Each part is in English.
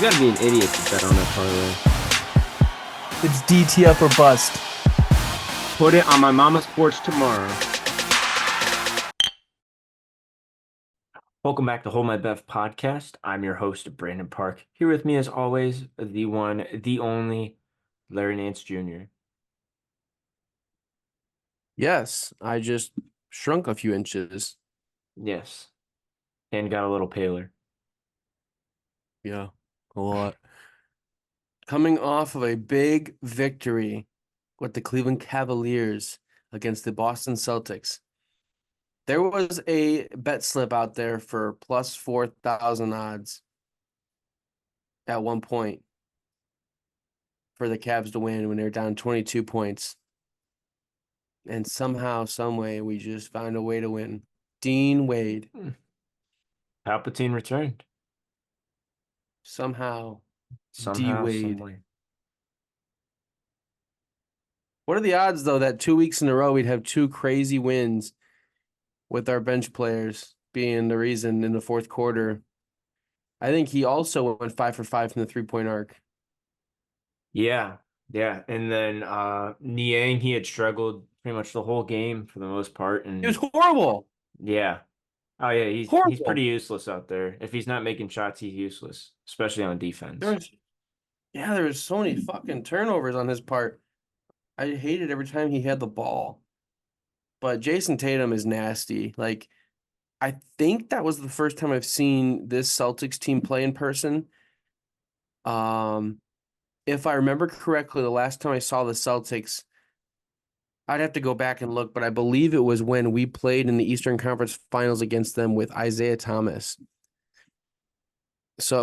gotta be an idiot to bet on that parlay. It's DTF or bust. Put it on my mama's porch tomorrow. Welcome back to Hold My Bev podcast. I'm your host, Brandon Park. Here with me, as always, the one, the only, Larry Nance Jr. Yes, I just shrunk a few inches. Yes, and got a little paler. Yeah, a lot. Coming off of a big victory with the Cleveland Cavaliers against the Boston Celtics. There was a bet slip out there for plus 4,000 odds at one point for the Cavs to win when they're down 22 points. And somehow, some way, we just found a way to win. Dean Wade. Palpatine returned. Somehow, D Somehow, Wade. someway. What are the odds, though, that 2 weeks in a row we'd have two crazy wins with our bench players being the reason in the fourth quarter? I think he also went 5 for 5 from the three-point arc. Yeah. And then Niang, he had struggled pretty much the whole game for the most part. It was And horrible. yeah. Oh yeah, he's Horrible. pretty useless out there. If he's not making shots, he's useless, especially on defense. There was so many fucking turnovers on his part. I hated every time he had the ball. But Jason Tatum is nasty. Like, I think that was the first time I've seen this Celtics team play in person. If I remember correctly, the last time I saw the Celtics, I'd have to go back and look, but I believe it was when we played in the Eastern Conference Finals against them with Isaiah Thomas. So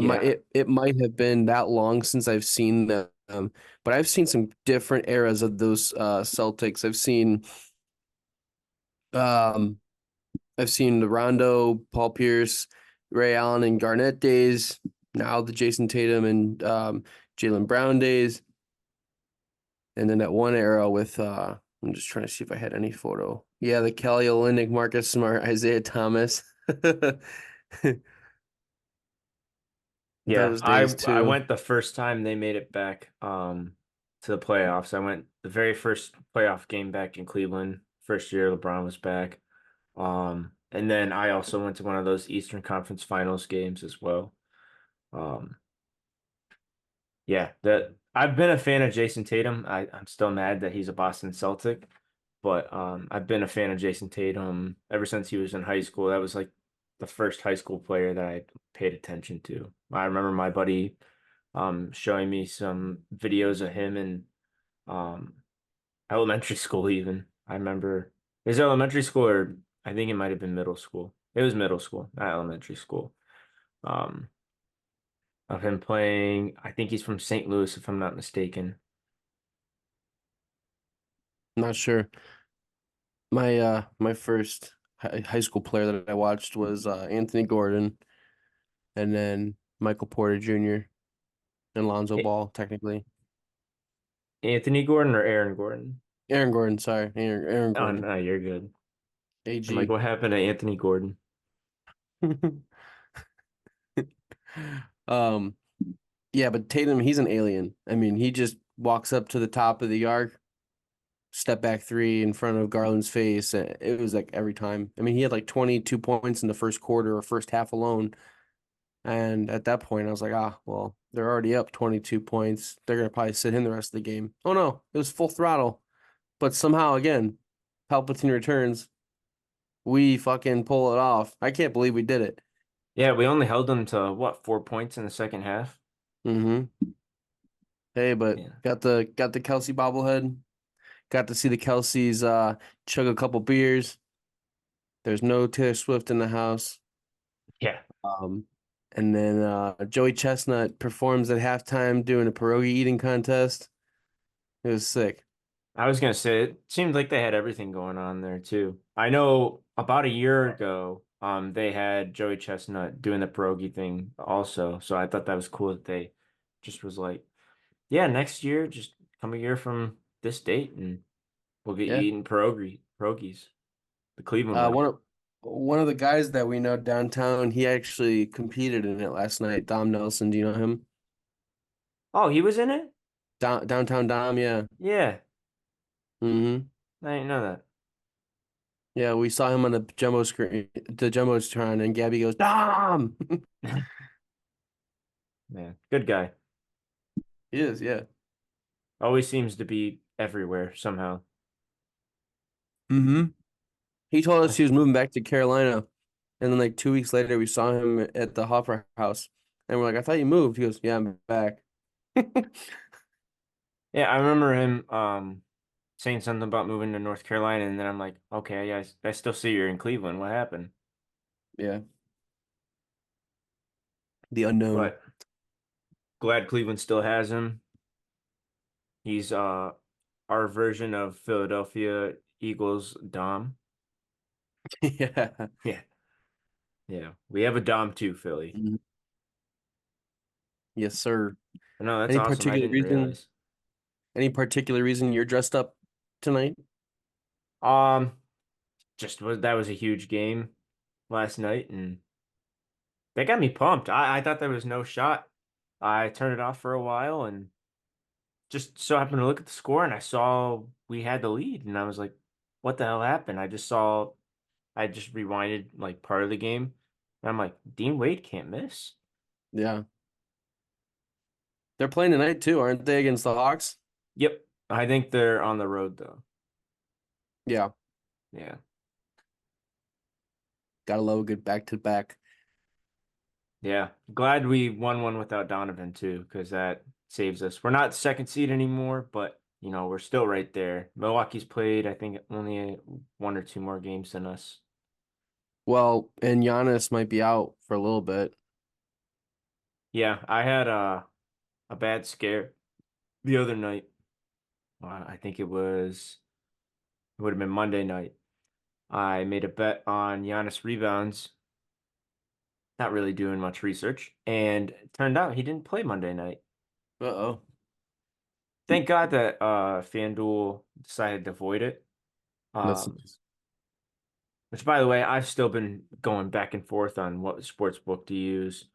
it might have been that long since I've seen them, but I've seen some different eras of those Celtics. I've seen the Rondo, Paul Pierce, Ray Allen, and Garnett days. Now the Jason Tatum and Jaylen Brown days, and then that one era with I'm just trying to see if I had any photo. Yeah, the Kelly Olynyk, Marcus Smart, Isaiah Thomas. Yeah, Those days I too. went the first time they made it back to the playoffs. I went the very first playoff game back in Cleveland, first year LeBron was back. And then I also went to one of those Eastern Conference Finals games as well. Um, yeah, that I've been a fan of Jason Tatum. I'm still mad that he's a Boston Celtic, but I've been a fan of Jason Tatum ever since he was in high school. That was like the first high school player that I paid attention to. I remember my buddy showing me some videos of him in um elementary school even. I remember his elementary school, or I think it might have been middle school. It was middle school, not elementary school. Um of him playing, I think he's from St. Louis if I'm not mistaken. Not sure. My first high school player that I watched was Anthony Gordon, and then Michael Porter Jr. and Lonzo A- Ball, technically. Anthony Gordon or Aaron Gordon? Aaron Gordon, sorry, Aaron Oh Gordon. no, you're good. I'm like, AG. what happened to Anthony Gordon? Um, yeah, but Tatum, he's an alien. I mean, he just walks up to the top of the arc, step back three in front of Garland's face. It was like every time. I mean, he had like 22 points in the first quarter or first half alone. And at that point, I was like, well, they're already up 22 points. They're going to probably sit in the rest of the game. Oh, no, it was full throttle. But somehow, again, Palpatine returns. We fucking pull it off. I can't believe we did it. Yeah, we only held them to what, 4 points in the second half? Mm-hmm. Hey, but Yeah. got the Kelce bobblehead. Got to see the Kelce's chug a couple beers. There's no Taylor Swift in the house. Yeah. Um, and then Joey Chestnut performs at halftime doing a pierogi eating contest. It was sick. I was gonna say it seemed like they had everything going on there too. I know about a year ago, they had Joey Chestnut doing the pierogi thing also. So I thought that was cool that they just was like, yeah, next year, just come a year from this date and we'll get you Yeah. eating pierogies, the Cleveland Uh, way. one of one of the guys that we know downtown, he actually competed in it last night. Dom Nelson, do you know him? Oh, he was in it? Downtown Dom, yeah. Yeah, Hmm. I didn't know that. Yeah, we saw him on the jumbo screen, the jumbotron, and Gabby goes, Dom! Yeah, good guy. He is, yeah. Always seems to be everywhere somehow. Hmm. He told us I, he was moving back to Carolina, and then like 2 weeks later, we saw him at the Hoffer House, and we're like, I thought you moved. He goes, Yeah, I'm back. yeah, I remember him saying something about moving to North Carolina, and then I'm like, okay, yeah, I still see you're in Cleveland. What happened? Yeah, the unknown. But glad Cleveland still has him. He's our version of Philadelphia Eagles Dom. Yeah. Yeah, yeah. We have a Dom too, Philly. Mhm. Yes, sir. No, that's Any awesome. I particular didn't reason? realize. Any particular reason you're dressed up tonight? Um, just was that was a huge game last night, and they got me pumped. I thought there was no shot. I turned it off for a while and just so happened to look at the score, and I saw we had the lead, and I was like, what the hell happened? I just rewinded like part of the game, and I'm like, Dean Wade can't miss. Yeah. They're playing tonight too, aren't they, against the Hawks? Yep. I think they're on the road though. Yeah. Yeah. Gotta love a good back to back. Yeah. Glad we won one without Donovan too, because that saves us. We're not second seed anymore, but we're still right there. Milwaukee's played, I think, only one or two more games than us. Well, and Giannis might be out for a little bit. Yeah, I had a bad scare the other night. I think it would have been Monday night. I made a bet on Giannis rebounds, not really doing much research, and it turned out he didn't play Monday night. Uh-oh. Thank God that FanDuel decided to void it. That's Um, nice. which by the way, I've still been going back and forth on what sports book to use.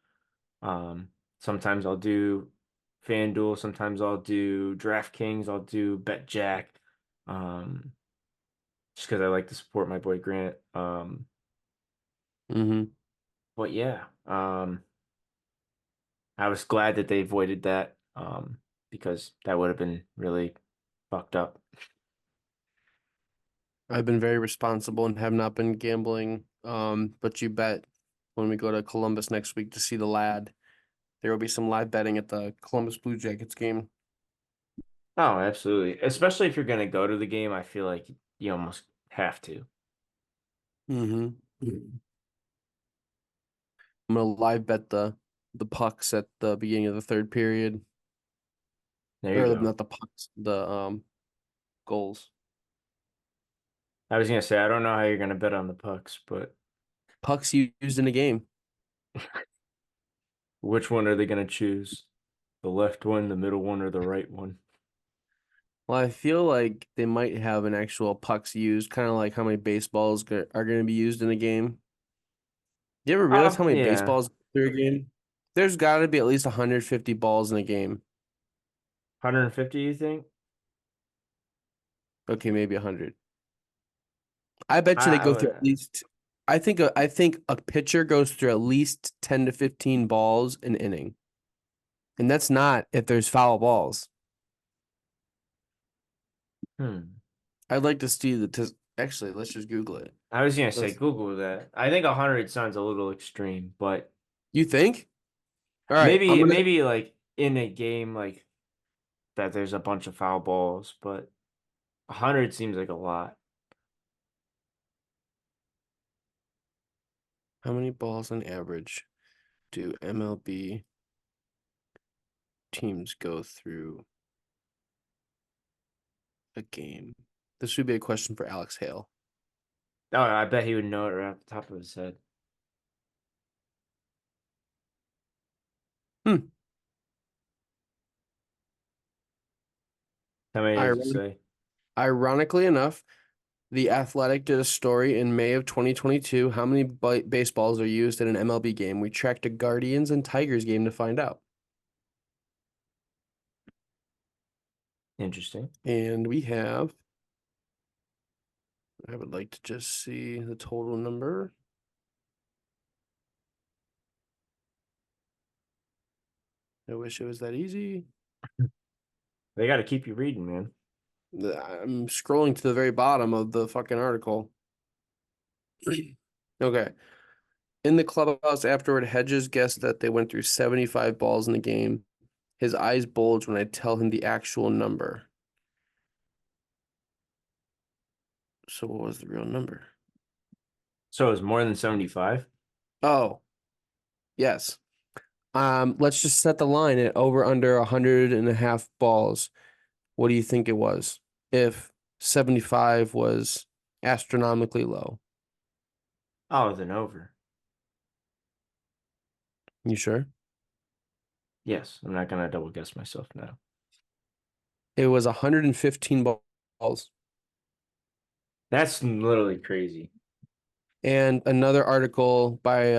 Sometimes I'll do FanDuel, sometimes I'll do DraftKings, I'll do BetJack. Um, just because I like to support my boy Grant. Mm-hmm. But yeah, I was glad that they avoided that because that would have been really fucked up. I've been very responsible and have not been gambling. But you bet when we go to Columbus next week to see the lad, there will be some live betting at the Columbus Blue Jackets game. Oh, absolutely. Especially if you're gonna go to the game, I feel like you almost have to. Mm-hmm. I'm gonna live bet the pucks at the beginning of the third period. There you Or go. not the pucks, the goals. I was gonna say I don't know how you're gonna bet on the pucks, but Pucks used in a game. which one are they gonna choose? The left one, the middle one, or the right one? Well, I feel like they might have an actual pucks used, kind of like how many are going to be used in a game. You ever realize how many Yeah, baseballs go through a game? There's got to be at least 150 balls in a game. 150, you think? Okay, maybe 100. I bet you they I go through at would. least. I think a pitcher goes through at least 10 to 15 balls an inning, and that's not if there's foul balls. Hmm. I'd like to see actually, let's just Google it. I was gonna say Let's. Google that. I think 100 sounds a little extreme, but You think? All right, I'm maybe gonna. maybe like in a game like that, there's a bunch of foul balls, but 100 seems like a lot. How many balls on average do MLB teams go through a game? This should be a question for Alex Hale. Oh, I bet he would know it right off the top of his head. Hmm. How many does it Iron- say? Ironically enough, The Athletic did a story in May of 2022. How many baseballs are used in an MLB game? We tracked a Guardians and Tigers game to find out. Interesting. And I would like to just see the total number. I wish it was that easy. They got to keep you reading, man. I'm scrolling to the very bottom of the fucking article. Okay. In the clubhouse afterward, Hedges guessed that they went through 75 balls in the game. His eyes bulge when I tell him the actual number. So what was the real number? So it was more than 75? Oh, yes. Let's just set the line at over under 100.5 balls. What do you think it was? If 75 was astronomically low. Oh, then over. You sure? Yes, I'm not gonna double guess myself now. It was 115 balls. That's literally crazy. And another article by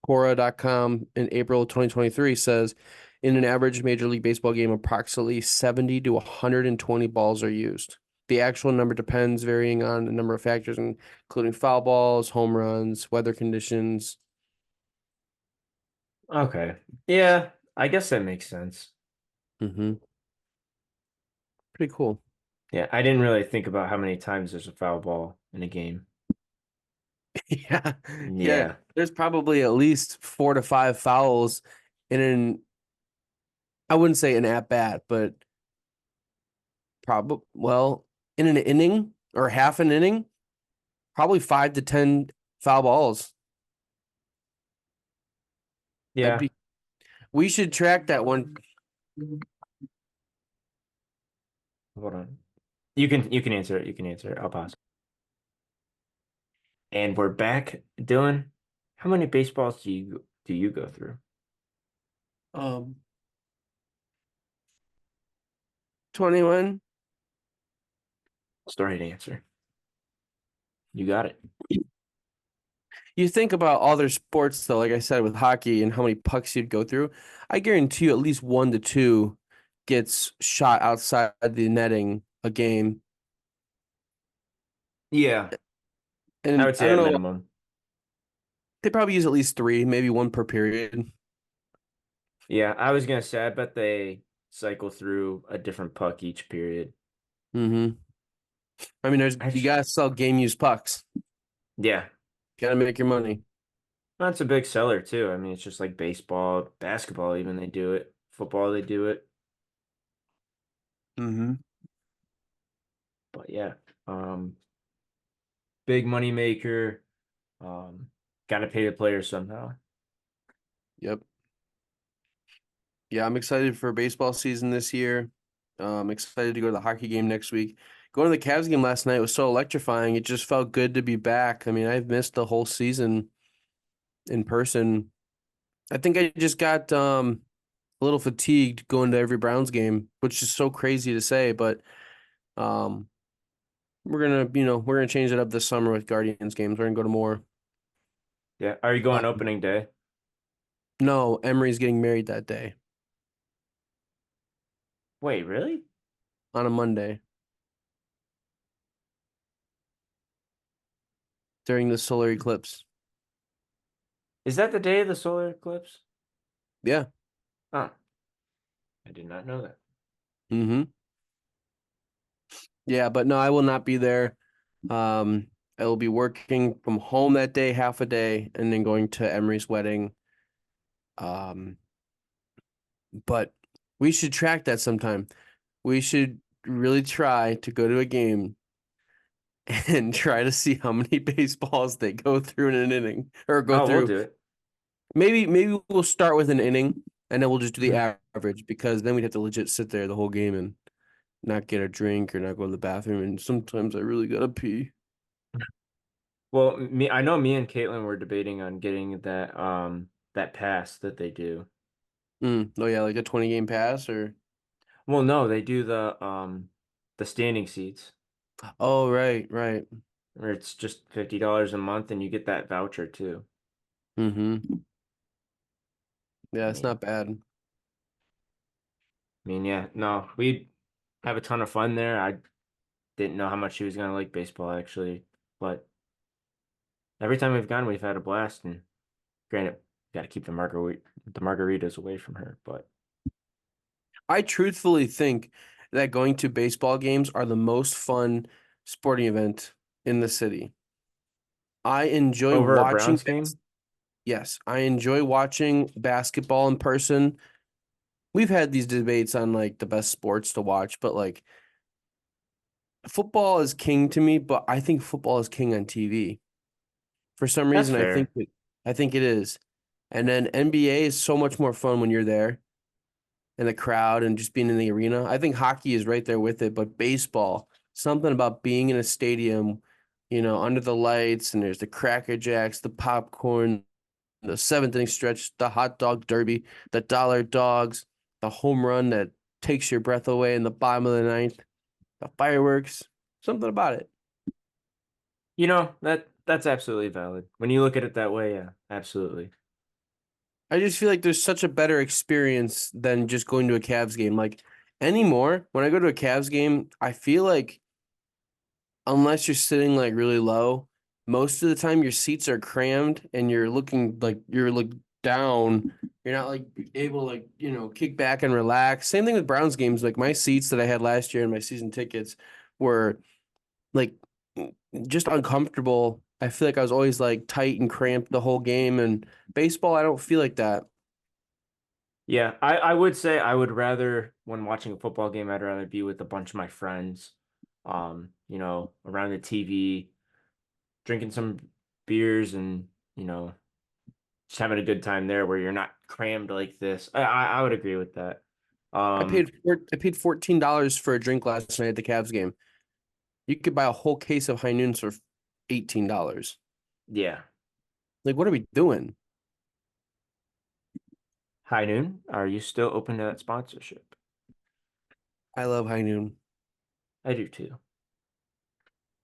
Quora.com in April 2023 says in an average Major League Baseball game, approximately 70 to 120 balls are used. The actual number depends, varying on a number of factors, including foul balls, home runs, weather conditions. Okay. Yeah, I guess that makes sense. Mm-hmm. Pretty cool. Yeah, I didn't really think about how many times there's a foul ball in a game. Yeah. Yeah. Yeah. There's probably at least 4 to 5 fouls in I wouldn't say an at bat, but in an inning or half an inning, probably 5 to 10 foul balls. That'd Yeah. be. We should track that one. Hold on. You can answer it. You can answer it. I'll pause. And we're back. Dylan, how many baseballs do you go through? Um, 21. What's the right answer? You got it. You think about other sports though, like I said with hockey and how many pucks you'd go through. I guarantee you at least 1 to 2 gets shot outside the netting a game. Yeah, I And would I say don't at know, minimum. they probably use at least 3, maybe one per period. Yeah, I was gonna say I bet they cycle through a different puck each period. Mm-hmm. I mean, you Actually, gotta sell game used pucks. yeah, Gotta make your money. that's a big seller too. I mean, it's just like baseball, basketball, even they do it. Football, they do it. Mm-hmm. But yeah, um, big money maker. Um, Gotta pay the players somehow. Yep. Yeah, I'm excited for baseball season this year. I'm excited to go to the hockey game next week. Going to the Cavs game last night was so electrifying. It just felt good to be back. I mean, I've missed the whole season in person. I think I just got a little fatigued going to every Browns game, which is so crazy to say, but um we're gonna change it up this summer with Guardians games. We're gonna go to more. Yeah, are you going Um, opening day? no, Emery's getting married that day Wait, really? on a Monday during the solar eclipse. Is that the day of the solar eclipse? Yeah. Huh, I did not know that. Mm-hmm. Yeah, but no, I will not be there. I will be working from home that day, half a day, and then going to Emery's wedding. Um, but we should track that sometime. We should really try to go to a game and try to see how many baseballs they go through in an inning or go Oh, we'll through. do it. Maybe we'll start with an inning and then we'll just do the Mhm. average because then we'd have to legit sit there the whole game and not get a drink or not go to the bathroom. And sometimes I really gotta pee. Well, I know me and Caitlin were debating on getting that pass that they do. Oh yeah, like a 20 game pass or Well, no, they do the standing seats oh right. where it's just $50 a month and you get that voucher too. Mm-hmm. I Yeah, it's mean, not bad. yeah, no, we. have a ton of fun there. I didn't know how much she was gonna like baseball actually, but every time we've gone, we've had a blast. And granted, got to keep the margaritas away from her, but I truthfully think that going to baseball games are the most fun sporting event in the city. I enjoy over a watching Browns game, yes, I enjoy watching basketball in person. We've had these debates on like the best sports to watch, but like football is king to me, but I think football is king on TV. For some that's reason, fair. I think it is. And then NBA is so much more fun when you're there and the crowd and just being in the arena. I think hockey is right there with it, but baseball, something about being in a stadium, under the lights and there's the Cracker Jacks, the popcorn, the seventh inning stretch, the hot dog derby, the dollar dogs, the home run that takes your breath away in the bottom of the ninth, the fireworks, something about it. That's absolutely valid. When you look at it that way, yeah, absolutely. I just feel like there's such a better experience than just going to a Cavs game. Like anymore, when I go to a Cavs game, I feel like unless you're sitting like really low, most of the time your seats are crammed and you're looking like you're like down. You're not like able to like, kick back and relax. Same thing with Browns games. Like my seats that I had last year and my season tickets were like just uncomfortable. I feel like I was always like tight and cramped the whole game. And baseball, I don't feel like that. Yeah, I would say I would rather, when watching a football game, I'd rather be with a bunch of my friends, around the TV, drinking some beers and, just having a good time there where you're not crammed like this. I would agree with that. Um, I paid $14 for a drink last night at the Cavs game. You could buy a whole case of high noons for $18. yeah. Like, what are we doing? High Noon, are you still open to that sponsorship? I love high noon. I do too,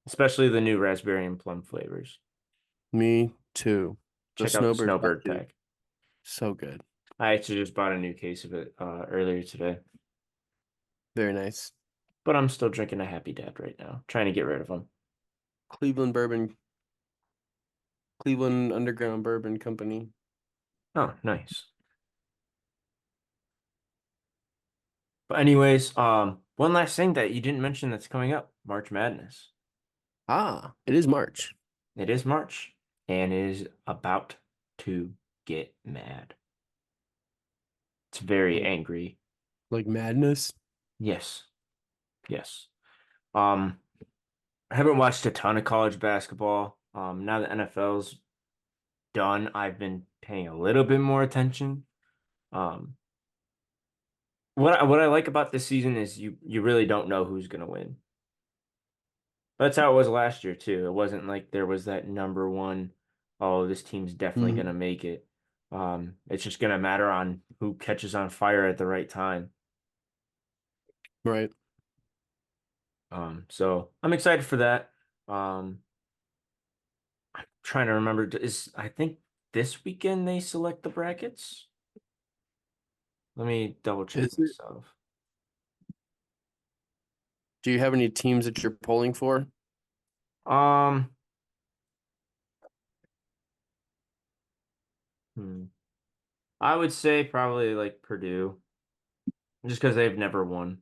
especially the new raspberry and plum flavors. Me too. The Check out the snowbird Snowbird coffee, pack. so good. I actually just bought a new case of it earlier today, Very nice. but I'm still drinking a Happy Dad right now, trying to get rid of them. Cleveland bourbon, Cleveland Underground Bourbon Company. Oh, nice. But anyways, one last thing that you didn't mention that's coming up, March Madness. Ah, it is March. It is March and is about to get mad. It's very Like angry. like madness. Yes. Yes. Um, I haven't watched a ton of college basketball. Now the NFL's done, I've been paying a little bit more attention. Um, what I like about this season is you really don't know who's gonna win. That's how it was last year too. It wasn't like there was that number one, oh, this team's definitely Mhm. gonna make it. It's just gonna matter on who catches on fire at the right time. Right. So I'm excited for that. Um, Trying to remember, is I think this weekend they select the brackets. Let me double check Is it? myself. Do you have any teams that you're pulling for? Um, hmm. I would say probably like Purdue, just because they've never won.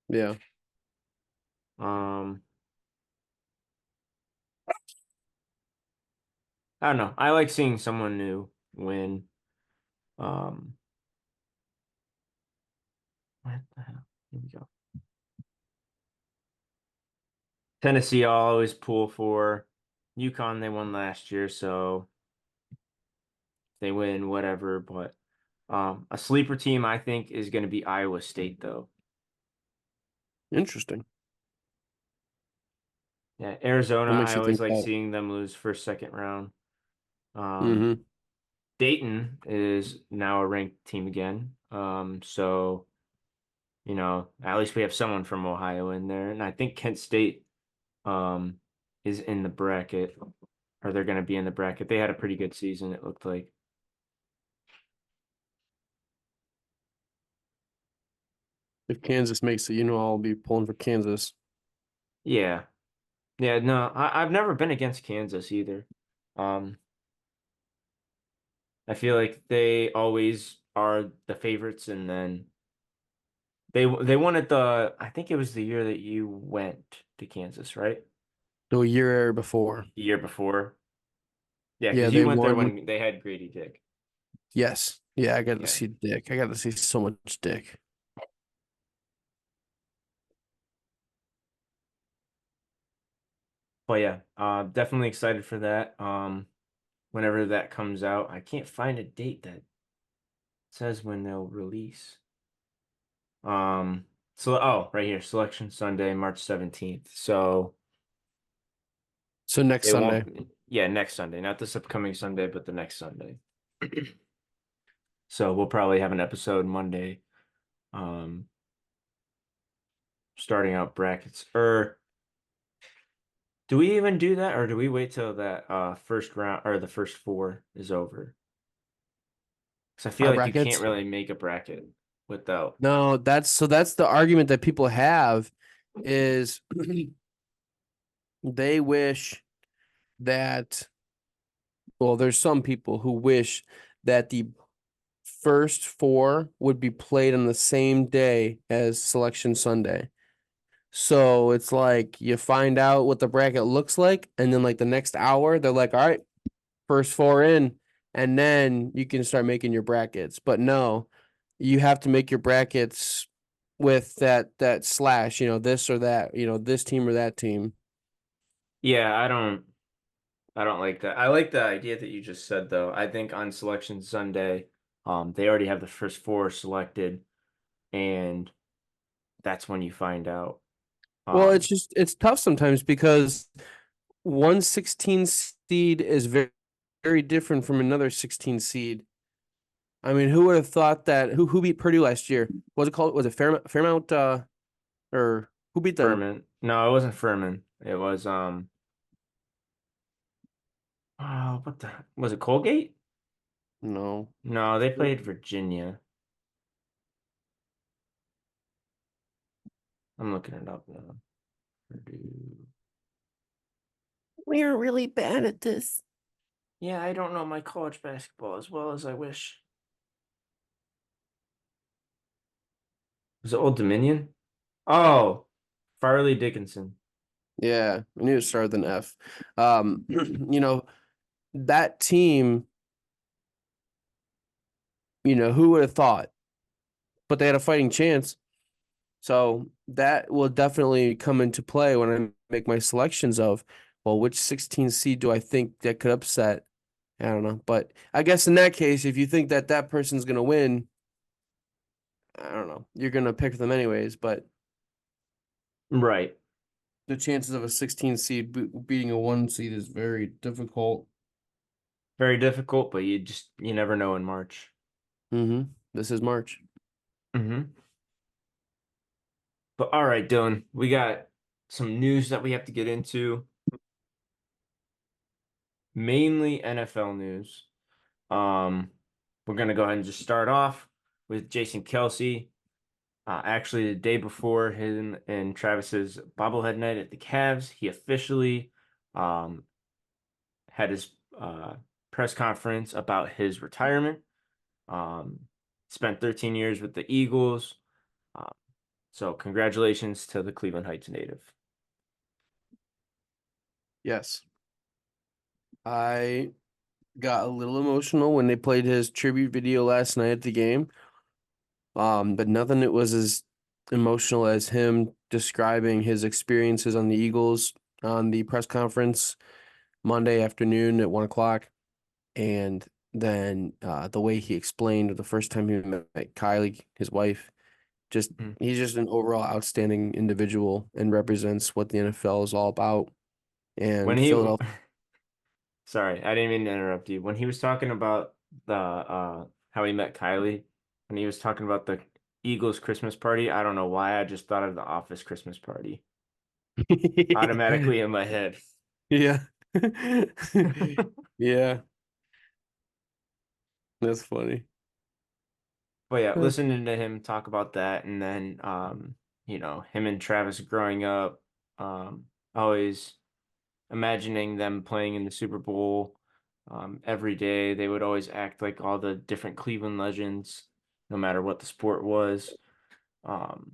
Yeah. Um, I don't know. I like seeing someone new win. Um, what the hell? Here we go. Tennessee, I'll always pull for. UConn, they won last year, so they win whatever. But a sleeper team I think is going to be Iowa State, though. Interesting. Yeah, What Arizona, makes I you always think like that? seeing them lose first, second round. Um, Mm-hmm. Dayton is now a ranked team again. So at least we have someone from Ohio in there, and I think Kent State um is in the bracket, or they're going to be in the bracket. They had a pretty good season, it looked like. If Kansas makes it, I'll be pulling for Kansas. Yeah. Yeah, no, I've never been against Kansas either. Um, I feel like they always are the favorites, and then they won it I think it was the year that you went to Kansas, right? The year before. The year before. Yeah, Yeah, because you they went there won. when they had Grady Dick. Yes. Yeah, I got to Yeah. see Dick. I got to see so much Dick. But yeah, definitely excited for that. Whenever that comes out, I can't find a date that says when they'll release. Um, right here, Selection Sunday, March 17th. So So next it Sunday. won't, yeah, next Sunday, not this upcoming Sunday, but the next Sunday. So we'll probably have an episode Monday, um, starting out brackets. Or do we even do that, or do we wait till that first round or the first four is over? Because I feel Our like you can't brackets. really make a bracket without. No, that's the argument that people have is they wish that, well, there's some people who wish that the first four would be played on the same day as Selection Sunday. So it's like you find out what the bracket looks like, and then like the next hour, they're like, all right, first four in, and then you can start making your brackets. But no, you have to make your brackets with that slash, this or that, this team or that team. Yeah, I don't like that. I like the idea that you just said though. I think on Selection Sunday, they already have the first four selected, and that's when you find out. Well, Um, it's tough sometimes because one 16 seed is very, very different from another 16 seed. I mean, who would have thought that who beat Purdue last year? What was it called? Was it Fairmount or who beat them? Furman. No, it wasn't Furman. It was what the was it Colgate? No. No, they played Virginia. I'm looking it up now. Purdue. We are really bad at this. Yeah, I don't know my college basketball as well as I wish. Was it Old Dominion? Oh, Farley Dickinson. Yeah, I knew it started with an F. That team, who would have thought? But they had a fighting chance. So that will definitely come into play when I make my selections of, well, which 16 seed do I think that could upset? I don't know. But I guess in that case, if you think that that person's going to win, I don't know. You're going to pick them anyways. But Right. the chances of a 16 seed beating a 1 seed is very difficult. Very difficult, but you never know in March. This is March. Hmm. But all right, Dylan, we got some news that we have to get into, mainly NFL news. Um, we're gonna go ahead and just start off with Jason Kelce. Actually, the day before him and Travis's bobblehead night at the Cavs, he officially um, had his press conference about his retirement. Um, spent 13 years with the Eagles. Uh, so congratulations to the Cleveland Heights native. Yes. I got a little emotional when they played his tribute video last night at the game. But nothing that was as emotional as him describing his experiences on the Eagles on the press conference Monday afternoon at 1 o'clock. And then the way he explained the first time he met Kylie, his wife, just Mm. he's just an overall outstanding individual and represents what the NFL is all about. When And he, Philadelphia. sorry, I didn't mean to interrupt you. When he was talking about the how he met Kylie, when he was talking about the Eagles Christmas party, I don't know why I just thought of the Office Christmas party automatically in my head. Yeah. Yeah, that's funny. But yeah, Yeah. listening to him talk about that, and then him and Travis growing up, always imagining them playing in the Super Bowl every day. They would always act like all the different Cleveland legends, no matter what the sport was. Um,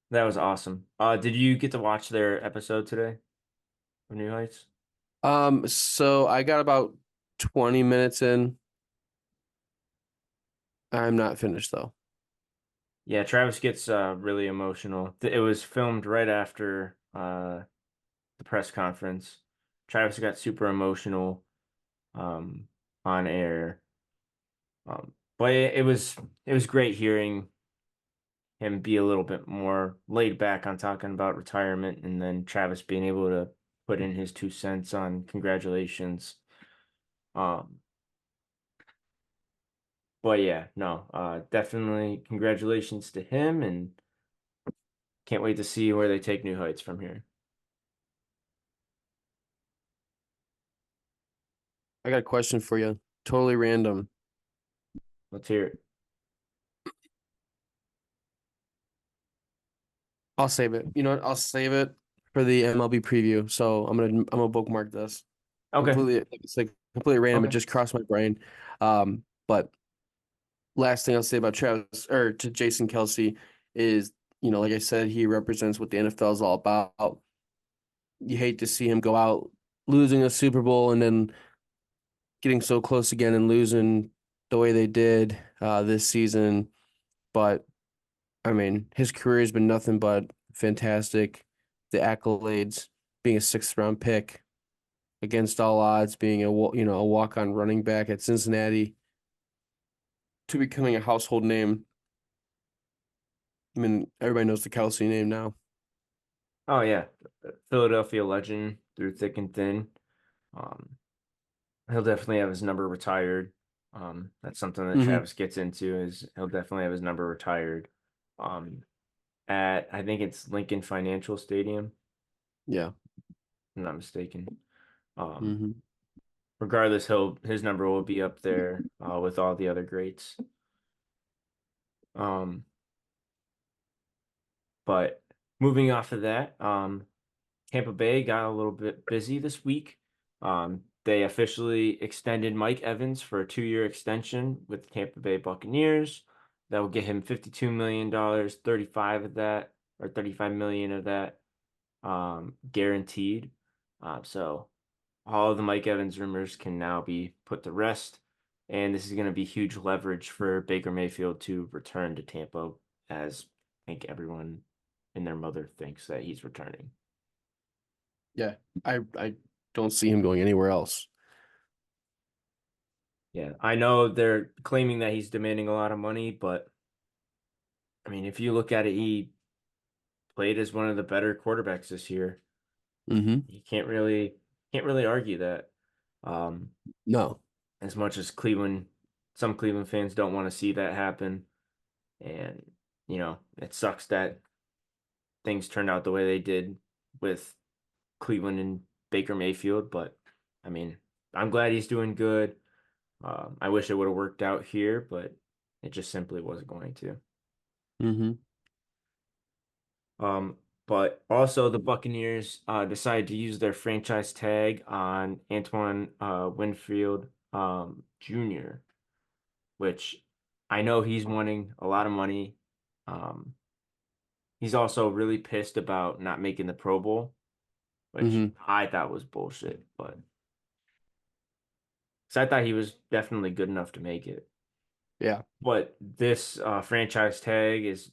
that was awesome. Did you get to watch their episode today of New Heights? So I got about 20 minutes in. I'm not finished though. Yeah, Travis gets really emotional. It was filmed right after the press conference. Travis got super emotional um, on air. But it was great hearing him be a little bit more laid back on talking about retirement, and then Travis being able to put in his 2 cents on congratulations. Um, but yeah, no, definitely congratulations to him, and can't wait to see where they take New Heights from here. I got a question for you. Totally random. Let's hear it. I'll save it. You know what? I'll save it for the MLB preview. So I'm gonna bookmark this. Okay, It's like completely random. It okay. just crossed my brain. But last thing I'll say about Travis or to Jason Kelce is, like I said, he represents what the NFL is all about. You hate to see him go out losing a Super Bowl and then getting so close again and losing the way they did this season. But I mean, his career has been nothing but fantastic. The accolades, being a sixth round pick against all odds, being a walk on running back at Cincinnati to becoming a household name. I mean, everybody knows the Kelsey name now. Oh yeah, Philadelphia legend through thick and thin. Um, he'll definitely have his number retired. That's something that Hmm. Travis gets into is he'll definitely have his number retired. Um, at I think it's Lincoln Financial Stadium, Yeah. if I'm not mistaken. Um, Hmm. regardless, his number will be up there with all the other greats. Um, but moving off of that, Tampa Bay got a little bit busy this week. They officially extended Mike Evans for a 2-year extension with the Tampa Bay Buccaneers. That will get him $52 million, 35 of that, or 35 million of that guaranteed. So all of the Mike Evans rumors can now be put to rest. And this is going to be huge leverage for Baker Mayfield to return to Tampa, as I think everyone and their mother thinks that he's returning. Yeah. I don't see him going anywhere else. Yeah, I know they're claiming that he's demanding a lot of money, but I mean, if you look at it, he played as one of the better quarterbacks this year. Hmm. You can't really argue that. Um, No. as much as some Cleveland fans don't want to see that happen, and it sucks that things turned out the way they did with Cleveland and Baker Mayfield, but I mean, I'm glad he's doing good. I wish it would have worked out here, but it just simply wasn't going to. Hmm. Um, but also the Buccaneers decided to use their franchise tag on Antoine Winfield Jr., which I know he's wanting a lot of money. Um, he's also really pissed about not making the Pro Bowl, which Hmm. I thought was bullshit, but because I thought he was definitely good enough to make it. Yeah. But this franchise tag is,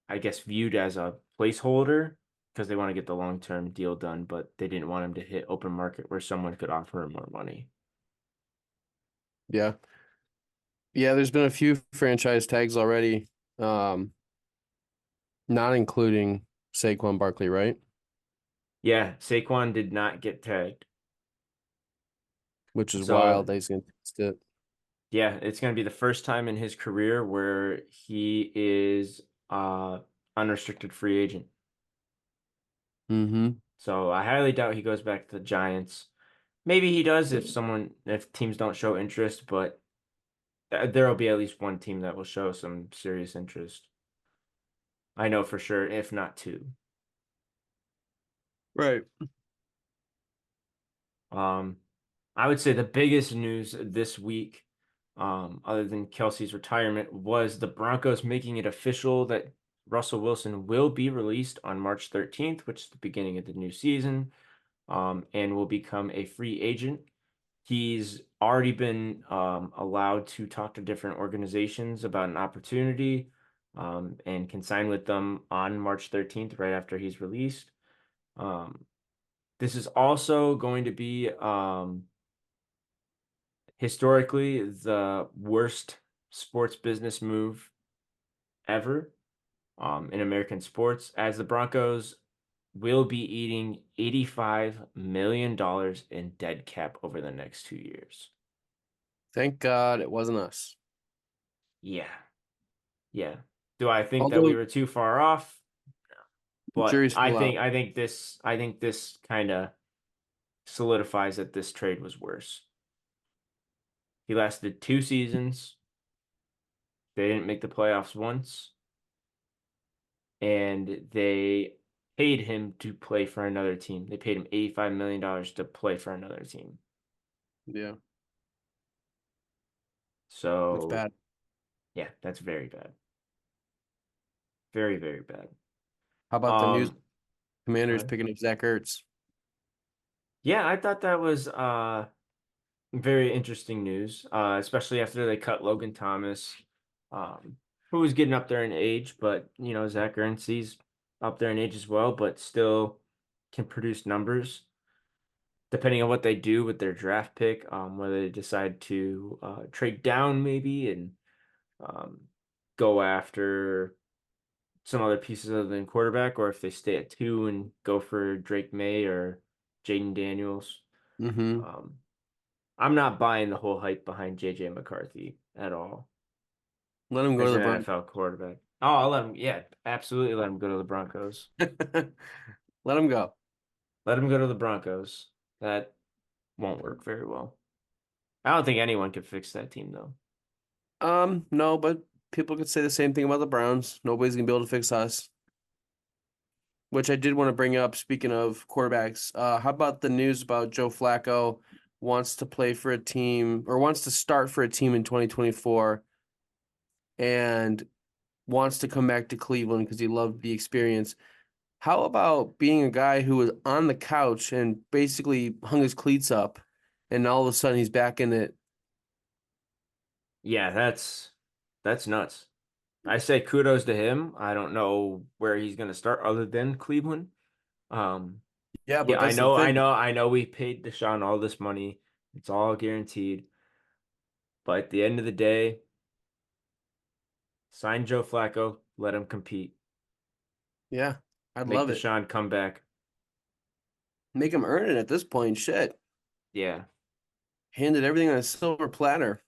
I guess, viewed as a placeholder because they want to get the long-term deal done, but they didn't want him to hit open market where someone could offer him more money. Yeah. Yeah, there's been a few franchise tags already, um, not including Saquon Barkley, right? Yeah, Saquon did not get tagged. Which is So, wild that he's gonna test it. yeah, it's going to be the first time in his career where he is unrestricted free agent. Hmm. So, I highly doubt he goes back to the Giants. Maybe he does if teams don't show interest, but There will be at least one team that will show some serious interest. I know for sure, if not two. Right. Um, I would say the biggest news this week, other than Kelsey's retirement, was the Broncos making it official that Russell Wilson will be released on March 13th, which is the beginning of the new season, and will become a free agent. He's already been allowed to talk to different organizations about an opportunity, and can sign with them on March 13th, right after he's released. Um, this is also going to be historically the worst sports business move ever in American sports, as the Broncos will be eating $85 million in dead cap over the next 2 years. Thank God it wasn't us. Yeah, yeah. Do I think that we Although were too far off? But jury's still out. I think this kind of solidifies that this trade was worse. He lasted 2 seasons. They didn't make the playoffs once, and they paid him to play for another team. They paid him $85 million to play for another team. Yeah, that's So, bad. yeah, that's very bad. Very, very bad. How about the news? Um, Commanders what? picking up Zach Ertz. Yeah, I thought that was very interesting news, especially after they cut Logan Thomas, who was getting up there in age, but Zach Ertz up there in age as well, but still can produce numbers depending on what they do with their draft pick, whether they decide to trade down maybe and um, go after some other pieces other than quarterback, or if they stay at 2 and go for Drake May or Jaden Daniels. Mm-hmm. Um, I'm not buying the whole hype behind JJ McCarthy at all Let him go to as the an Broncos. NFL quarterback. Oh, I'll let him, yeah, absolutely let him go to the Broncos. Let him go. Let him go to the Broncos. That won't work very well. I don't think anyone could fix that team though. No, but people could say the same thing about the Browns. Nobody's gonna be able to fix us. Which I did want to bring up, speaking of quarterbacks. How about the news about Joe Flacco wants to play for a team or wants to start for a team in 2024 and wants to come back to Cleveland because he loved the experience. How about being a guy who was on the couch and basically hung his cleats up and all of a sudden he's back in it? Yeah, that's nuts. I say kudos to him. I don't know where he's going to start other than Cleveland. Um, Yeah, yeah, but that's the thing. I know we paid Deshaun all this money. It's all guaranteed. But at the end of the day, sign Joe Flacco, let him compete. Yeah, I'd Make love it. Deshaun come back. Make him earn it at this point. Shit. Yeah. Handed everything on a silver platter.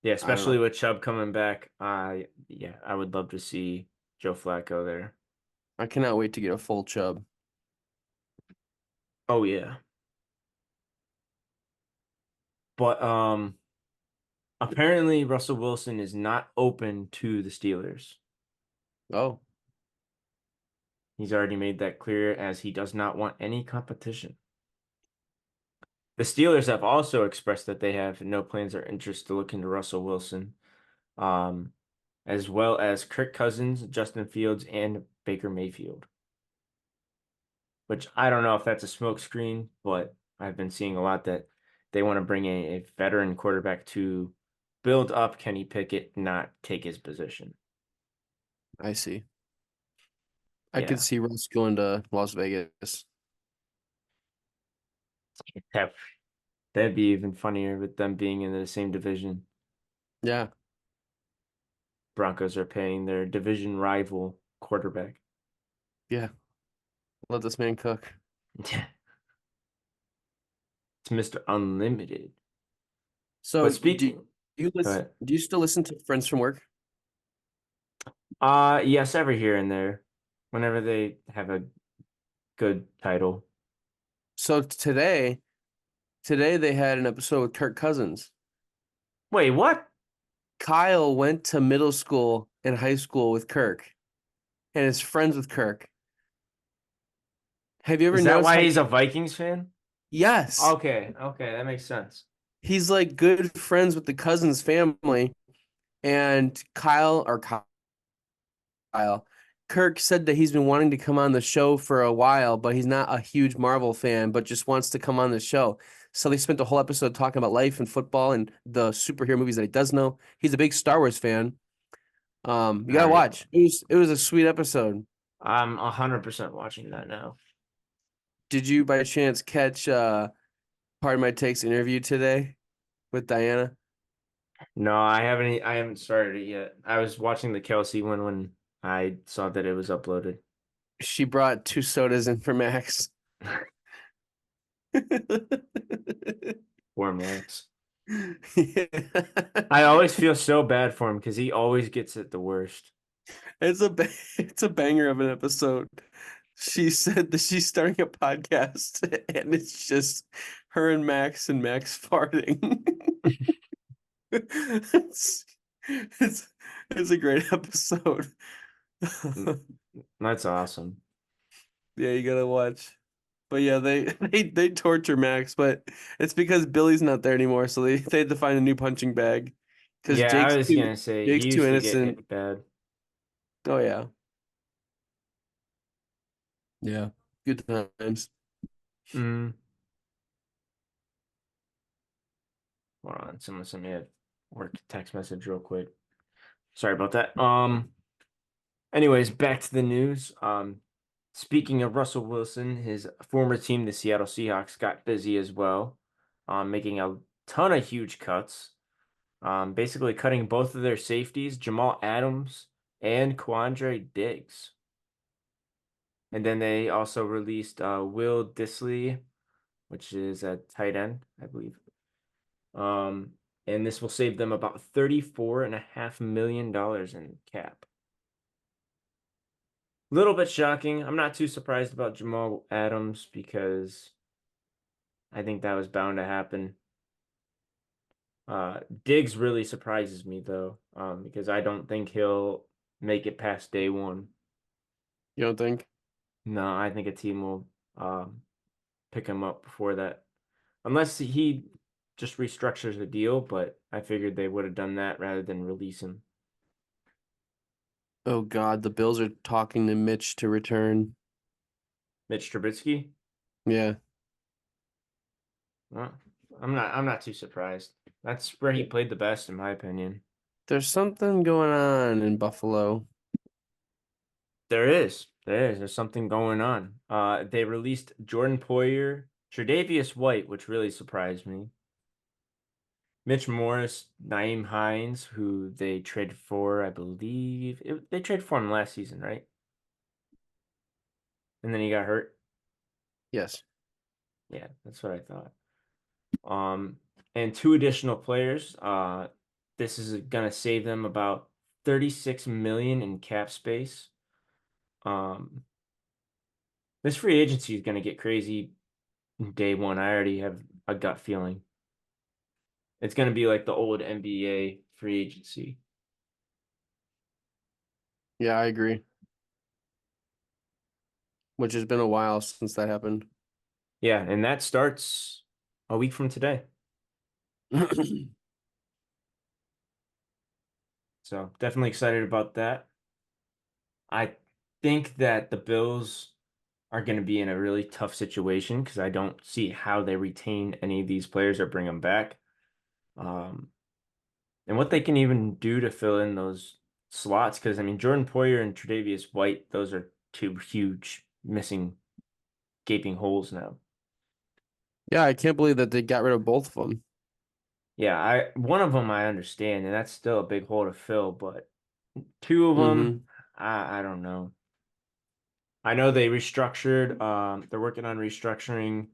Yeah, I don't especially know. with Chubb coming back. Yeah, I would love to see Joe Flacco there. I cannot wait to get a full chub. Oh yeah. But apparently Russell Wilson is not open to the Steelers. Oh, He's already made that clear as he does not want any competition. The Steelers have also expressed that they have no plans or interest to look into Russell Wilson, um, as well as Kirk Cousins, Justin Fields, and Baker Mayfield. Which I don't know if that's a smokescreen, but I've been seeing a lot that they want to bring a veteran quarterback to build up Kenny Pickett, not take his position. I see. I could Yeah, see Russ going to Las Vegas. that that'd be even funnier with them being in the same division. Yeah, Broncos are paying their division rival quarterback. yeah. Let this man cook. It's Mr. Unlimited. So, But speaking, do you still listen to Friends from Work? yes, every here and there, whenever they have a good title. So today Today they had an episode with Kirk Cousins. Wait, what? Kyle went to middle school and high school with Kirk and is friends with Kirk. Have you ever Is that noticed why how he's a Vikings fan? yes, Okay, okay, that makes sense. he's like good friends with the Cousins family and Kyle. Kirk said that he's been wanting to come on the show for a while, but he's not a huge Marvel fan, but just wants to come on the show. So they spent the whole episode talking about life and football and the superhero movies that he does know. He's a big Star Wars fan. You All gotta right. watch. It was a sweet episode. I'm 100% watching that now. Did you by chance catch Part of My Takes interview today with Diana? No, I haven't started it yet. I was watching the Kelsey one when I saw that it was uploaded. She brought 2 sodas in for Max. Poor Max. Yeah. I always feel so bad for him because he always gets it the worst. It's a banger of an episode. She said that she's starting a podcast and it's just her and Max farting. It's it's it's a great episode. Mm, That's awesome. Yeah, you gotta watch. But yeah, they torture Max, but it's because Billy's not there anymore, so they had to find a new punching bag. Because Yeah, I was gonna say he Jake's too used to get innocent. hit bad. Oh yeah. Yeah. Good times. Mm. Hold on, someone sent me a work text message real quick. Sorry about that. Anyways, back to the news. Speaking of Russell Wilson, his former team, the Seattle Seahawks, got busy as well, making a ton of huge cuts. Basically cutting both of their safeties, Jamal Adams and Quandre Diggs. And then they also released Will Disley, which is a tight end, I believe. Um, and this will save them about $34.5 million in cap. Little bit shocking. I'm not too surprised about Jamal Adams because I think that was bound to happen. Diggs really surprises me though, because I don't think he'll make it past day one. You don't think? No, I think a team will pick him up before that, unless he just restructures the deal. But I figured they would have done that rather than release him. Oh God, the Bills are talking to Mitch to return. Mitch Trubisky. Yeah. Well, I'm not too surprised. That's where he played the best, in my opinion. There's something going on in Buffalo. There's something going on. They released Jordan Poyer, Tre'Davious White, which really surprised me. Mitch Morris, Naeem Hines, who they traded for, I believe they traded for him last season, right? And then he got hurt. Yes. Yeah, that's what I thought. Um, and two additional players. This is gonna save them about 36 million in cap space. Um, this free agency is gonna get crazy day one. I already have a gut feeling. It's gonna be like the old NBA free agency. Yeah, I agree. Which has been a while since that happened. Yeah, and that starts a week from today. So definitely excited about that. I think that the Bills are going to be in a really tough situation because I don't see how they retain any of these players or bring them back. Um, and what they can even do to fill in those slots. Because, I mean, Jordan Poyer and Tre'Davious White, those are two huge missing gaping holes now. Yeah, I can't believe that they got rid of both of them. Yeah, I one of them I understand, and that's still a big hole to fill, but two of them, Mm-hmm. I don't know. I know they restructured. They're working on restructuring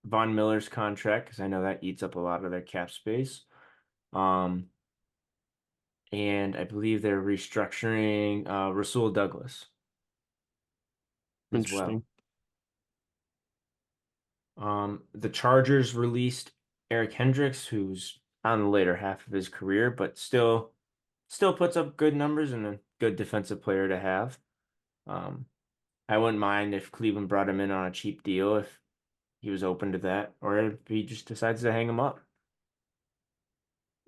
Von Miller's contract because I know that eats up a lot of their cap space. Um, and I believe they're restructuring Russell Douglas as well. Interesting. The Chargers released Eric Hendricks, who's on the later half of his career, but still puts up good numbers and a good defensive player to have. Um, I wouldn't mind if Cleveland brought him in on a cheap deal if he was open to that, or if he just decides to hang him up.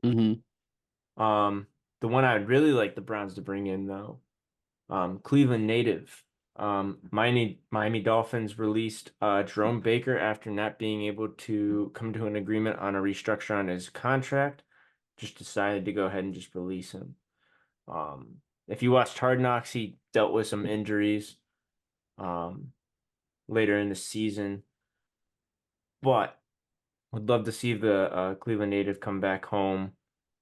Mm-hmm. Um, the one I'd really like the Browns to bring in though, Cleveland native. Miami Dolphins released Jerome Baker after not being able to come to an agreement on a restructure on his contract. Just decided to go ahead and just release him. If you watched Hard Knocks, he dealt with some injuries um, later in the season, but would love to see the Cleveland native come back home.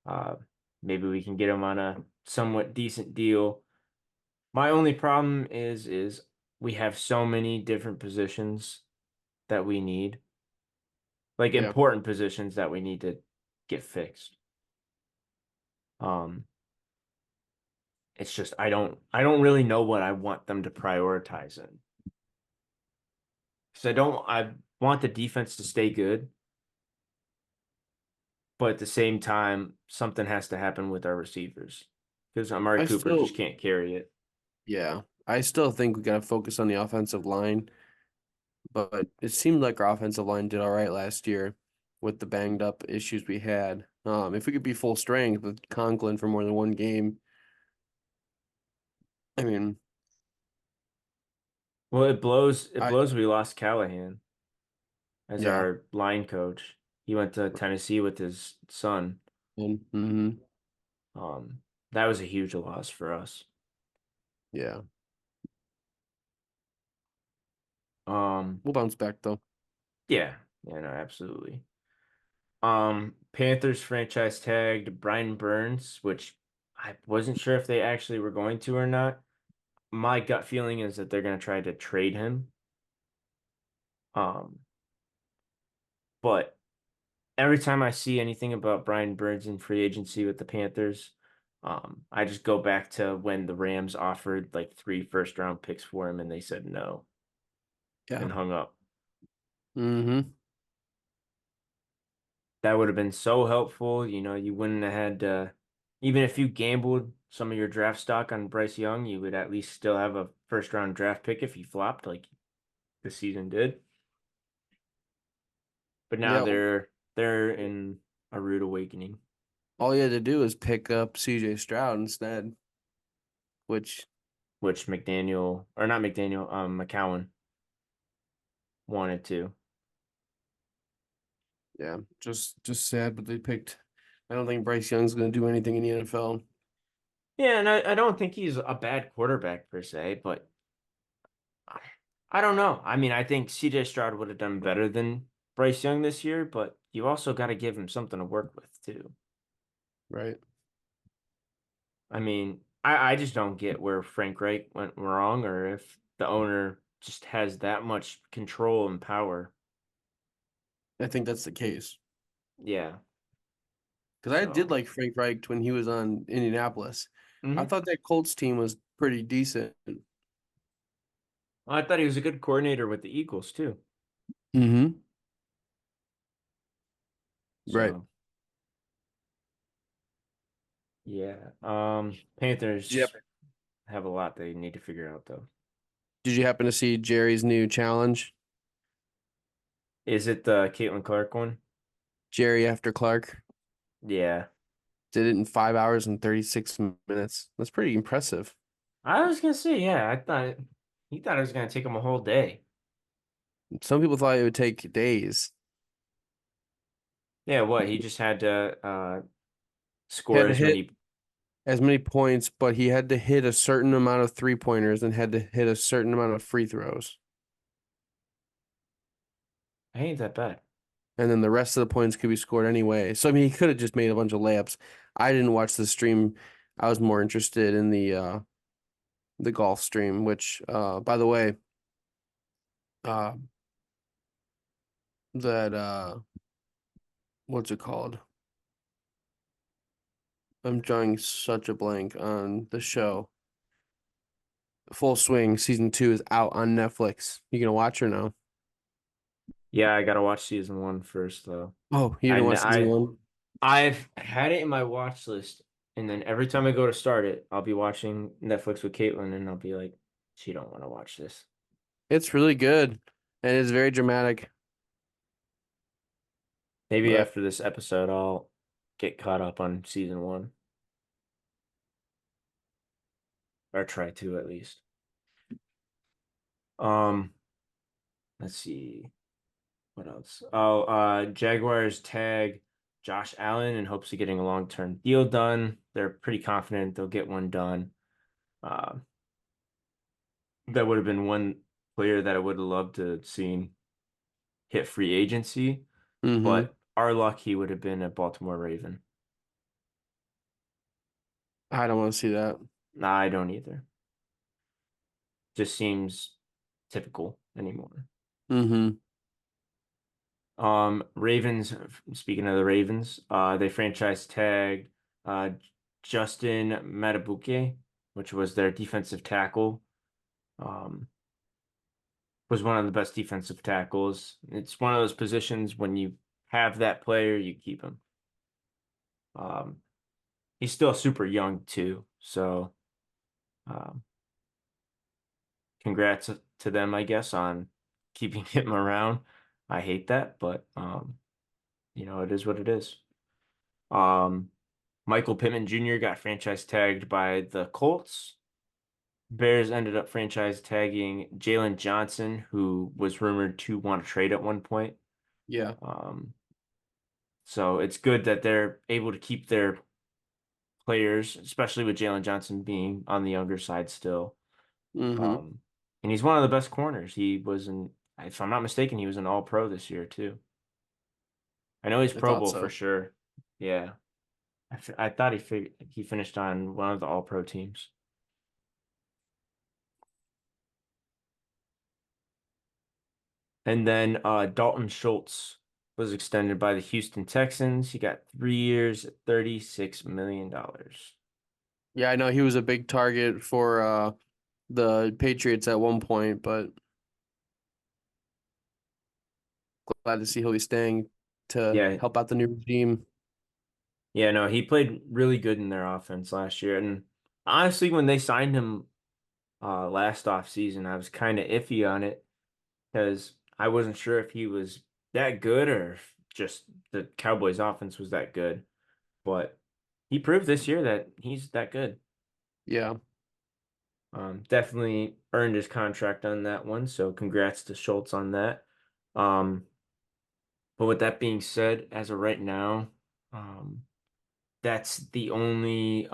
Uh, Maybe we can get him on a somewhat decent deal. My only problem is we have so many different positions that we need, like Yeah. important positions that we need to get fixed. Um, it's just I don't really know what I want them to prioritize in. Because I want the defense to stay good, but at the same time, something has to happen with our receivers. Because Amari I Cooper just still, can't carry it. yeah, I still think we got to focus on the offensive line, but it seemed like our offensive line did all right last year with the banged up issues we had. If we could be full strength with Conklin for more than one game, I mean, Well, it I, blows we lost Callahan as yeah, our line coach. He went to Tennessee with his son. and Um, that was a huge loss for us. yeah, Um, we'll bounce back though. yeah, yeah, no, absolutely. Panthers franchise tagged Brian Burns, which I wasn't sure if they actually were going to or not. My gut feeling is that they're going to try to trade him. Um, but every time I see anything about Brian Burns in free agency with the Panthers, I just go back to when the Rams offered like 3 first-round picks for him and they said no Yeah. and hung up. Mm-hmm. That would have been so helpful. You wouldn't have had even if you gambled some of your draft stock on Bryce Young, you would at least still have a first-round draft pick if he flopped like the season did. But now Yeah. they're in a rude awakening, All you had to do is pick up CJ Stroud instead, which, which McDaniel or not McDaniel, McCowan wanted to. yeah, just sad, but they picked. I don't think Bryce Young's going to do anything in the NFL. Yeah, and I don't think he's a bad quarterback per se, but I don't know. I mean, I think CJ Stroud would have done better than Bryce Young this year, but you also got to give him something to work with too. Right. I mean, I just don't get where Frank Reich went wrong or if the owner just has that much control and power. I think that's the case. Yeah. Because I did So, like Frank Reich when he was on Indianapolis. I hmm thought that Colts team was pretty decent. I thought he was a good coordinator with the Eagles too. Mm-hmm. Right. So, yeah. Yep. Panthers have a lot they need to figure out though. Did you happen to see Jerry's new challenge? Is it the Caitlin Clark one? Jerry after Clark Yeah. did it in 5 hours and 36 minutes. That's pretty impressive. I was gonna say, yeah, I thought he thought it was gonna take him a whole day. Some people thought it would take days. Yeah, what? He just had to He score had to as hit many. as many points, but he had to hit a certain amount of three pointers and had to hit a certain amount of free throws. I ain't that bad. And then the rest of the points could be scored anyway. So I mean, he could have just made a bunch of layups. I didn't watch the stream. I was more interested in the golf stream, which by the way, uh that what's it called? I'm drawing such a blank on the show. Full Swing season 2 is out on Netflix. You gonna watch or no? Yeah, I gotta watch season one first though. Oh, you I didn't kn- watch season I one? I've had it in my watch list, and then every time I go to start it, I'll be watching Netflix with Caitlin, and I'll be like, she don't want to watch this. It's really good and it's very dramatic. Maybe But after this episode, I'll get caught up on season one, or try to at least. Um, let's see what else. Oh, Jaguars tag Josh Allen in hopes of getting a long-term deal done. They're pretty confident they'll get one done. Uh, that would have been one player that I would have loved to have seen hit free agency, mm-hmm. but our luck, he would have been a Baltimore Raven. I don't want to see that. Nah, I don't either. Just seems typical anymore. Mm-hmm. Ravens, speaking of the Ravens, they franchise tagged uh Justin Matabuke, which was their defensive tackle. Um, was one of the best defensive tackles. It's one of those positions when you have that player, you keep him. Um, he's still super young too, so um, congrats to them, I guess, on keeping him around. I hate that, but it is what it is. Um, Michael Pittman Jr. got franchise tagged by the Colts. Bears ended up franchise tagging Jalen Johnson, who was rumored to want to trade at one point. Yeah. Um, so it's good that they're able to keep their players, especially with Jalen Johnson being on the younger side still. Mm-hmm. Um, and he's one of the best corners. He was if I'm not mistaken, he was an All-Pro this year too. I know he's I Pro thought Bowl for so. sure. Yeah, I thought he finished on one of the All-Pro teams. And then Dalton Schultz was extended by the Houston Texans. He got 3 years, $36 million. Yeah, I know he was a big target for the Patriots at one point, but glad to see he'll be staying to Yeah, help out the new regime. yeah, no, he played really good in their offense last year. And honestly, when they signed him last off season, I was kind of iffy on it because I wasn't sure if he was that good or if just the Cowboys offense was that good. But he proved this year that he's that good. Yeah. Definitely earned his contract on that one, so congrats to Schultz on that. Um, but with that being said, as of right now, um, that's the only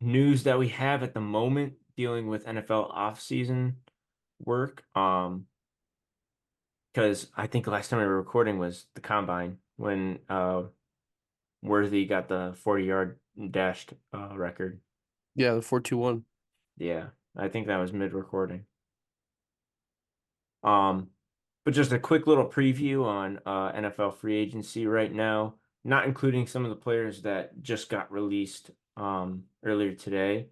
news that we have at the moment dealing with NFL offseason work. Because I think the last time we were recording was the combine when Worthy got the 40-yard dashed record. Yeah, the 4-2-1. Yeah, I think that was mid-recording. Um, but just a quick little preview on NFL free agency right now, not including some of the players that just got released earlier today.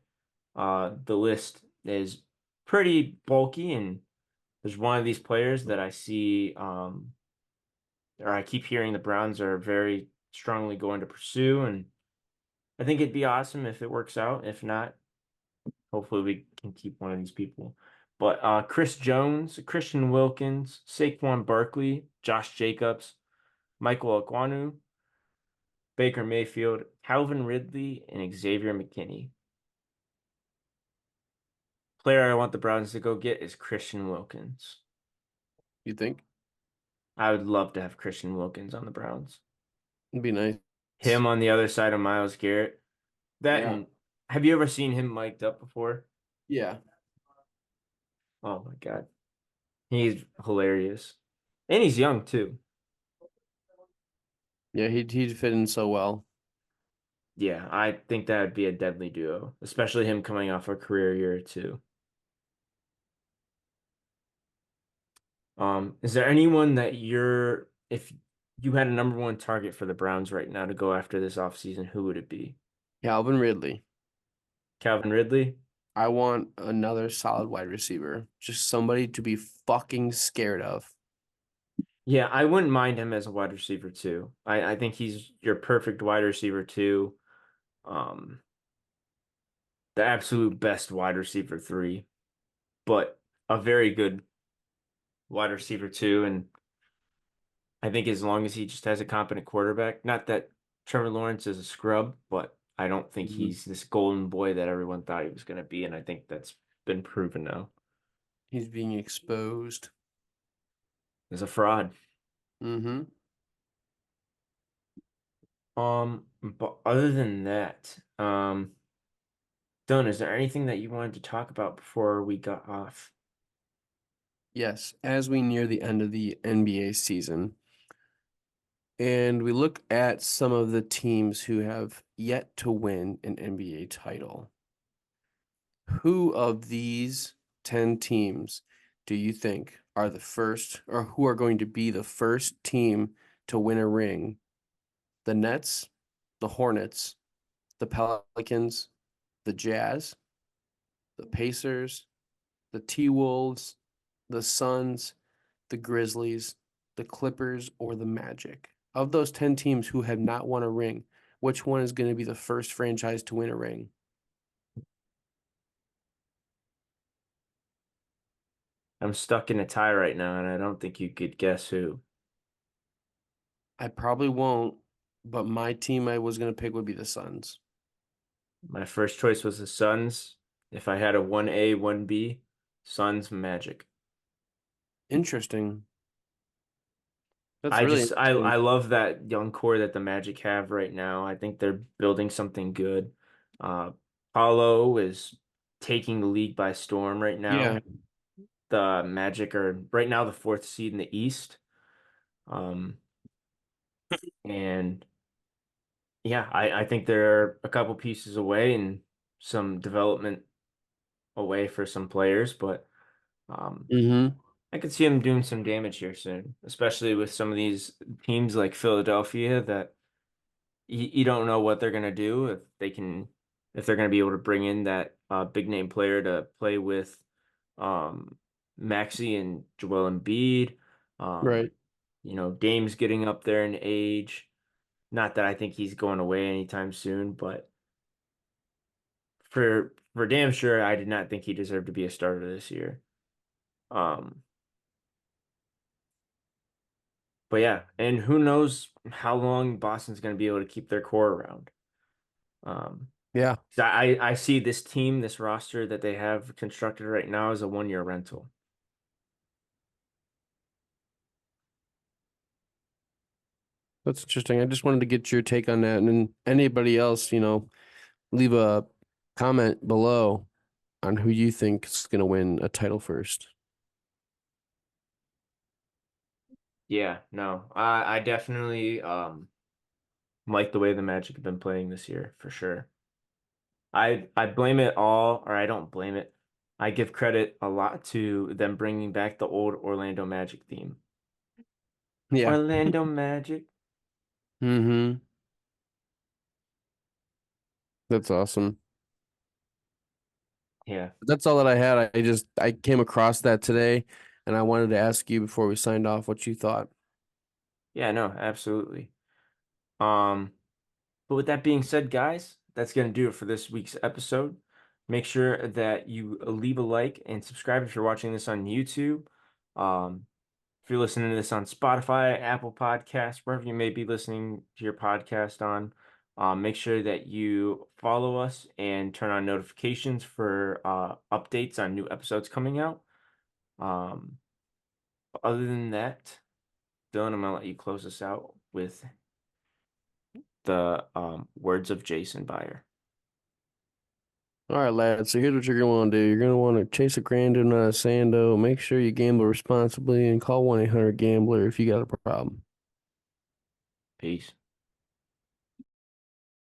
The list is pretty bulky, and there's one of these players that I see, or I keep hearing the Browns are very strongly going to pursue, and I think it'd be awesome if it works out. If not, hopefully we can keep one of these people. But Chris Jones, Christian Wilkins, Saquon Barkley, Josh Jacobs, Michael Okwonu, Baker Mayfield, Calvin Ridley, and Xavier McKinney. Player I want the Browns to go get is Christian Wilkins. You think? I would love to have Christian Wilkins on the Browns. It'd be nice. Him on the other side of Myles Garrett. That Yeah. and have you ever seen him mic'd up before? Yeah. Oh my God. He's hilarious. And he's young too. Yeah, he'd fit in so well. Yeah, I think that would be a deadly duo, especially him coming off a career year or two. Is there anyone that if you had a number one target for the Browns right now to go after this offseason, who would it be? Calvin Ridley. Calvin Ridley? I want another solid wide receiver. Just somebody to be fucking scared of. Yeah, I wouldn't mind him as a wide receiver too. I think he's your perfect wide receiver too. Um, the absolute best wide receiver three, but a very good wide receiver too. And I think as long as he just has a competent quarterback, not that Trevor Lawrence is a scrub, but I don't think Mhm. he's this golden boy that everyone thought he was going to be. And I think that's been proven now He's being exposed. as a fraud. Mm-hmm. But other than that, Dylan, is there anything that you wanted to talk about before we got off? Yes, as we near the end of the NBA season, and we look at some of the teams who have yet to win an NBA title. Who of these 10 teams do you think are the first, or who are going to be the first team to win a ring? The Nets, the Hornets, the Pelicans, the Jazz, the Pacers, the T-Wolves, the Suns, the Grizzlies, the Clippers, or the Magic? Of those 10 teams who have not won a ring, which one is going to be the first franchise to win a ring? I'm stuck in a tie right now, and I don't think you could guess who. I probably won't, but my team I was going to pick would be the Suns. My first choice was the Suns. If I had a 1A, 1B, Suns, Magic. Interesting. That's I really just interesting. I love that young core that the Magic have right now. I think they're building something good. Uh Paulo is taking the league by storm right Yeah. now. The Magic are right now the fourth seed in the East. Um and yeah, I think they're a couple pieces away and some development away for some players, but um Mm-hmm. I could see them doing some damage here soon, especially with some of these teams like Philadelphia that you don't know what they're gonna do if they're gonna be able to bring in that big name player to play with um Maxey and Joel Embiid. Um, Right. Dame's getting up there in age. Not that I think he's going away anytime soon, but for damn sure, I did not think he deserved to be a starter this year. Um, but yeah, and who knows how long Boston's gonna be able to keep their core around. Um, Yeah. 'Cause I see this team, this roster that they have constructed right now as a 1 year rental. That's interesting. I just wanted to get your take on that. And then anybody else, leave a comment below on who you think is going to win a title first. Yeah, no, I definitely like the way the Magic have been playing this year for sure. I blame it all, or I don't blame it. I give credit a lot to them bringing back the old Orlando Magic theme. Yeah. Orlando Magic. Mm-hmm. That's awesome. Yeah, That's all that I had. I came across that today and I wanted to ask you before we signed off what you thought. yeah, no, absolutely. Um, But with that being said, guys, that's going to do it for this week's episode. Make sure that you leave a like and subscribe if you're watching this on YouTube. Um, if you're listening to this on Spotify, Apple Podcasts, wherever you may be listening to your podcast on, make sure that you follow us and turn on notifications for updates on new episodes coming out. Um, Other than that, Dylan, I'm going to let you close us out with the words of Jason Byer. All right, lads. So here's what you're gonna want to do. You're gonna want to chase a grand and a sando. Make sure you gamble responsibly and call 1-800-GAMBLER if you got a problem. Peace.